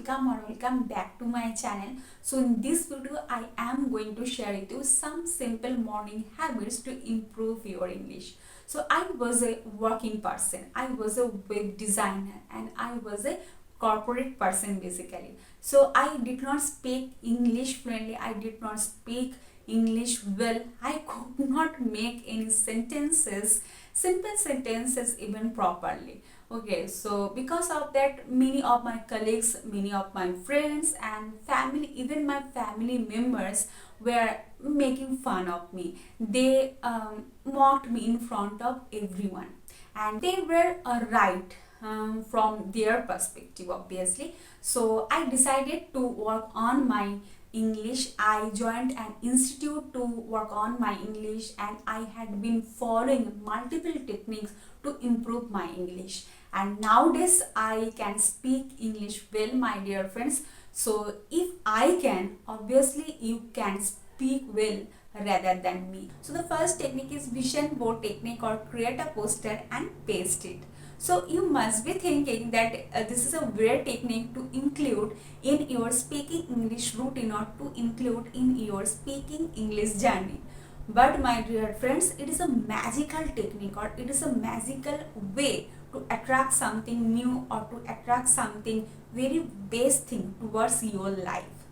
welcome back to my channel. So in this video I am going to share with you some simple morning habits to improve your English. So I was a working person, I was a web designer, and I was a corporate person basically. So I did not speak English fluently, I did not speak English well, I could not make any sentences, simple sentences even properly. Okay, so because of that, many of my colleagues, many of my friends and family, even my family members were making fun of me. They mocked me in front of everyone, and they were right from their perspective, obviously. So I decided to work on my English. I joined an institute to work on my English, and I had been following multiple techniques to improve my English. And nowadays I can speak English well, my dear friends. So if I can, obviously you can speak well rather than me. So the first technique is vision board technique, or create a poster and paste it. So you must be thinking that this is a weird technique to include in your speaking English routine, or to include in your speaking English journey. But my dear friends, it is a magical technique, or it is a magical way to attract something new, or to attract something very best thing towards your life.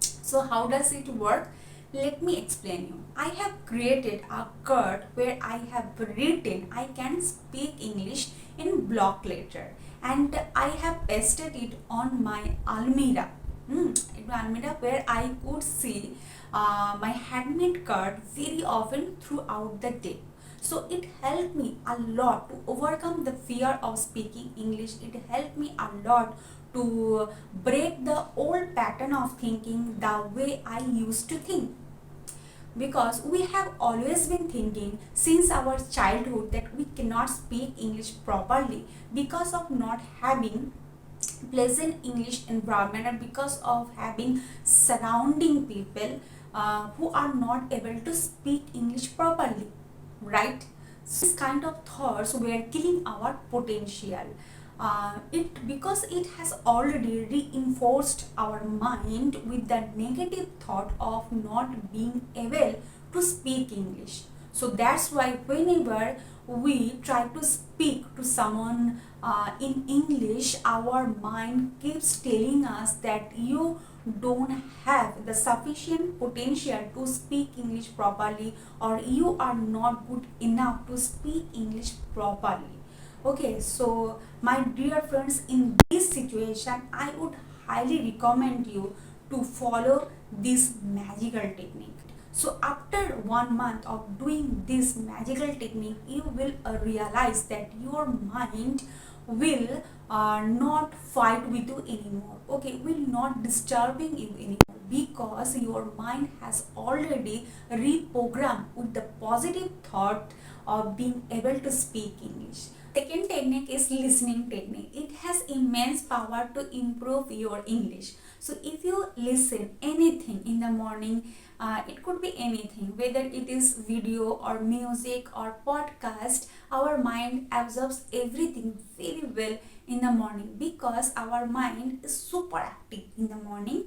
So how does it work? Let me explain you. I have created a card where I have written I can speak English in block letter, and I have pasted it on my almirah. Almirah, where I could see my handmade card very often throughout the day. So it helped me a lot to overcome the fear of speaking English. It helped me a lot to break the old pattern of thinking the way I used to think. Because we have always been thinking since our childhood that we cannot speak English properly because of not having pleasant English environment, and because of having surrounding people who are not able to speak English properly, right? So this kind of thoughts were killing our potential. It because it has already reinforced our mind with the negative thought of not being able to speak English. So that's why whenever we try to speak to someone in English, our mind keeps telling us that you don't have the sufficient potential to speak English properly, or you are not good enough to speak English properly. Okay, so my dear friends, in this situation I would highly recommend you to follow this magical technique. So after 1 month of doing this magical technique, you will realize that your mind will not fight with you anymore. Okay, will not disturbing you anymore, because your mind has already reprogrammed with the positive thought of being able to speak English. Second technique is listening technique. It has immense power to improve your English. So if you listen anything in the morning, it could be anything, whether it is video or music or podcast, our mind absorbs everything very well in the morning, because our mind is super active in the morning,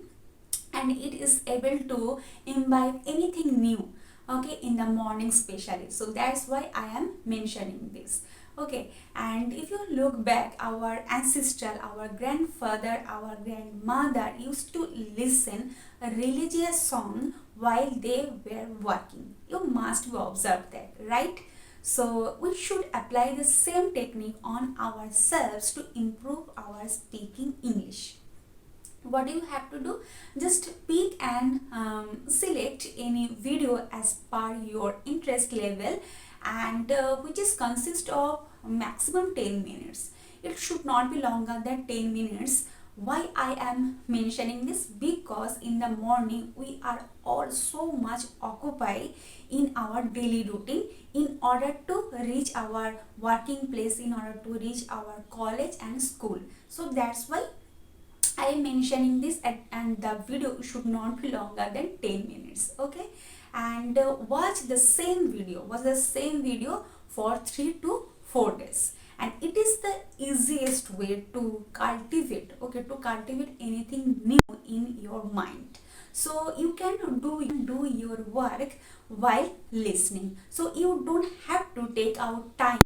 and it is able to imbibe anything new, okay, in the morning especially. So that's why I am mentioning this. Okay, and if you look back, our ancestral, our grandfather, our grandmother used to listen a religious song while they were working. You must have observed that, right? So we should apply the same technique on ourselves to improve our speaking English. What do you have to do? Just pick and select any video as per your interest level, and which is consist of maximum 10 minutes. It should not be longer than 10 minutes. Why I am mentioning this? Because in the morning we are all so much occupied in our daily routine, in order to reach our working place, in order to reach our college and school. So that's why I am mentioning this, and the video should not be longer than 10 minutes. Okay, and watch the same video for 3 to 4 days, and it is the easiest way to cultivate anything new in your mind. So you can do your work while listening, so you don't have to take out time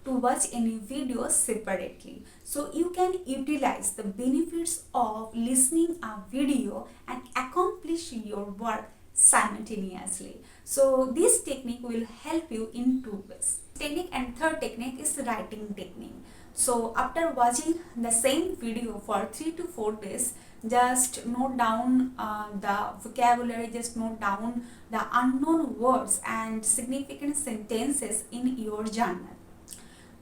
to watch any videos separately. So you can utilize the benefits of listening a video and accomplish your work simultaneously. So this technique will help you in two ways. Technique and third technique is writing technique. So after watching the same video for 3 to 4 days, just note down the vocabulary, just note down the unknown words and significant sentences in your journal.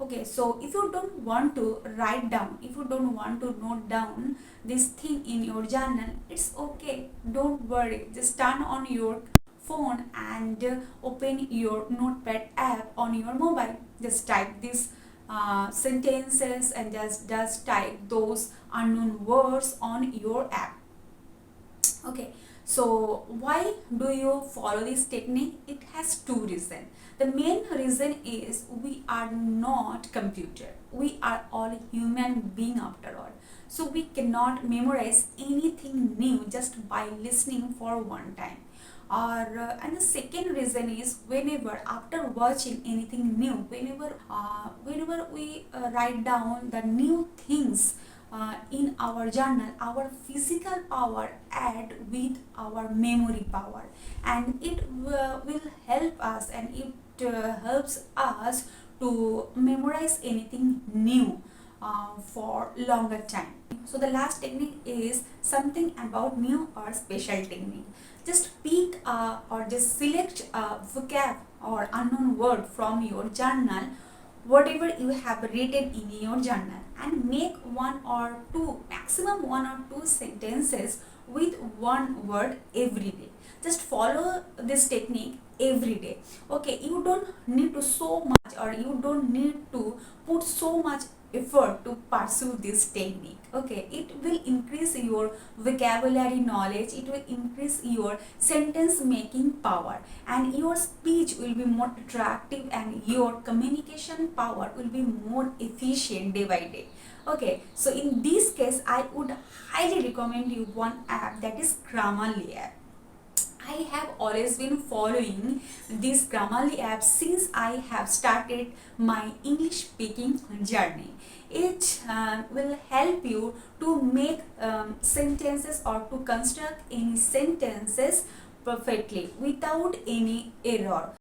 Okay, so if you don't want to write down, if you don't want to note down this thing in your journal, it's okay, don't worry, just turn on your phone and open your notepad app on your mobile. Just type these sentences and just type those unknown words on your app. Okay, so why do you follow this technique? It has two reasons. The main reason is we are not computer, we are all human being after all, so we cannot memorize anything new just by listening for one time. And the second reason is, whenever after watching anything new, whenever we write down the new things in our journal, our physical power add with our memory power, and it will help us, and it helps us to memorize anything new for longer time. So the last technique is something about new or special technique. Just pick or just select a vocab or unknown word from your journal, whatever you have written in your journal, and make one or two, maximum one or two sentences with one word every day. Just follow this technique every day. Okay, you don't need to so much, or you don't need to put so much effort to pursue this technique. Okay, it will increase your vocabulary knowledge, it will increase your sentence making power, and your speech will be more attractive, and your communication power will be more efficient day by day. Okay, so in this case I would highly recommend you one app, that is Grammarly app. I have always been following this Grammarly app since I have started my English speaking journey. It will help you to make sentences or to construct any sentences perfectly without any error.